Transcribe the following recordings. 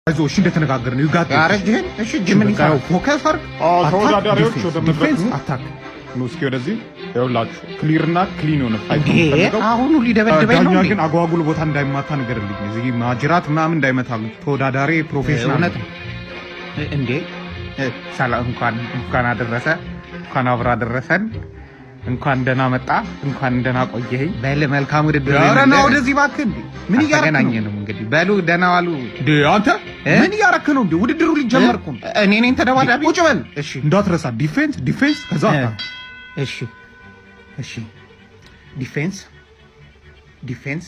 አይዞሽ እንደተነጋገርን ነው ይጋጥ ያረጀን እሺ ጅምን ይካው ፎከስ አርግ ተወዳዳሪዎች ወደ መድረክ አታክ ነው እስኪ ወደዚህ ይኸውላችሁ ክሊርና ክሊን ሆነ ፋይት ነው ፈልገው አሁኑ ሊደበደበኝ ነው ዳኛ ግን አጓጉል ቦታ እንዳይማታ ነገርልኝ እዚህ ማጅራት ምናምን እንዳይመታ ተወዳዳሪ ፕሮፌሽናል እንዴ ሰላም እንኳን አደረሰ እንኳን አብራ አደረሰን እንኳን ደህና መጣ እንኳን ደህና ቆየኝ በል መልካም ውድድር ያረና ወደዚህ ባክ እንዴ ምን እያረከኝ ነው እንግዲህ በሉ ደህና ዋሉ አንተ ምን እያረክ ነው እንዴ ውድድሩ ሊጀመርኩ እኔ ነኝ ተደባዳቢ ቁጭ በል እሺ እንዳትረሳ ዲፌንስ ከዛ እሺ ዲፌንስ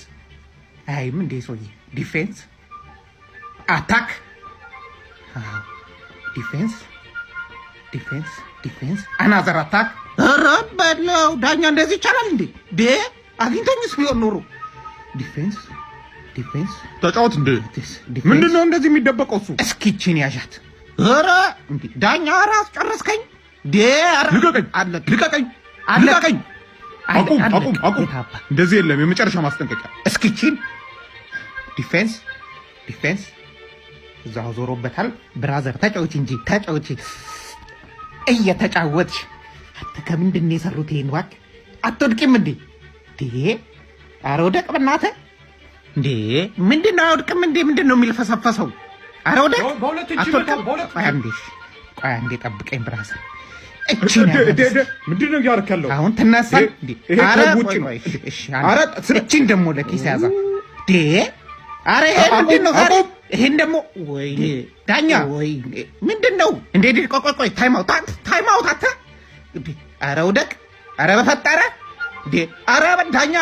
አይም እንዴ ሶይ ዲፌንስ አታክ ዲፌንስ አናዘር አታክ ኧረ በለው ዳኛ እንደዚህ ይቻላል እንዴ አግኝተኝስ ቢሆን ኖሮ ዲፌንስ ተጫወት እንዴ ምንድነው እንደዚህ የሚደበቀው እሱ እስኪችን ያዣት ኧረ እንዴ ዳኛ ራስ ጨረስከኝ ልቀቀኝ አቁም እንደዚህ የለም የመጨረሻ ማስጠንቀቂያ እስኪችን ዲፌንስ እዛው ዞሮበታል ብራዘር ተጫወች እንጂ እየተጫወትሽ አንተ ከምንድን ነው የሰሩት ይሄን ዋክ አትወድቂም እንዴ ኧረ ወደቅ በእናትህ እንዴ ምንድን ነው አውድቅም እንዴ ምንድን ነው የሚልፈሰፈሰው ኧረ ወደቅ ቆይ አንዴ ጠብቀኝ ብራዘር ምንድን ነው እያደረክ ያለው አሁን ትነሳል እቺን ደግሞ ለኪስ ያዛ ኧረ ይሄ ምንድን ነው ዛሬ ይሄን ደግሞ ወይ ዳኛ ወይ ምንድን ነው እንዴ ቆይ ታይም አውት አታ ኧረ ውደቅ ኧረ በፈጠረ እንዴ ኧረ ዳኛ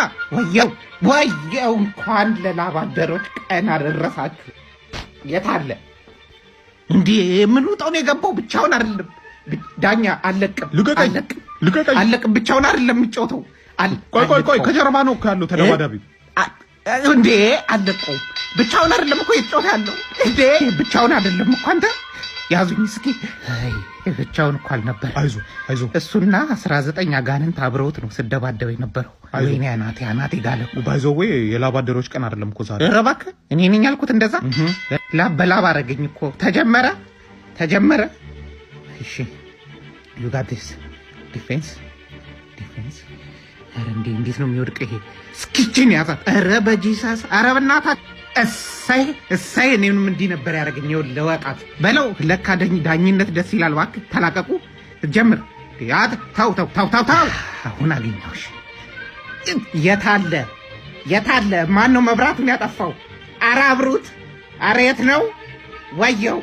ወየው እንኳን ለላባደሮች ቀን አደረሳችሁ የት አለ እንዴ ምን ውጣው ነው የገባው ብቻውን አይደለም ዳኛ አለቅም ብቻውን አይደለም የሚጫወተው ቆይ ከጀርባ ነው እኮ ያለው ተደባዳቢ እንዴ አለቀው ብቻውን አይደለም እኮ የተጫወተ ያለው እንዴ ብቻውን አይደለም እኮ አንተ ያዙኝ እስኪ ብቻውን እኮ አልነበር አይዞ እሱና 19 አጋንንት አብረውት ነው ስደባደበ የነበረው ወይኔ አናቴ ጋለ ባይዘው ወይ የላባደሮች ቀን አይደለም እኮ ዛሬ ኧረ እባክህ እኔ ነኝ ያልኩት እንደዛ በላብ አደረገኝ እኮ ተጀመረ እሺ you got this ዲፌንስ ኧረ እንዴት ነው የሚወድቀው ይሄ ስኪችን ያዛት ኧረ በጂሰስ ኧረ በእናትህ እሰይ እኔንም እንዲህ ነበር ያደረገኝ ለወቃት በለው ለካ ዳኝነት ደስ ይላል እባክህ ተላቀቁ ጀምር ታው አሁን አገኘሁሽ የታለ ማን ነው መብራቱን ያጠፋው ኧረ አብሩት ኧረ የት ነው ወየው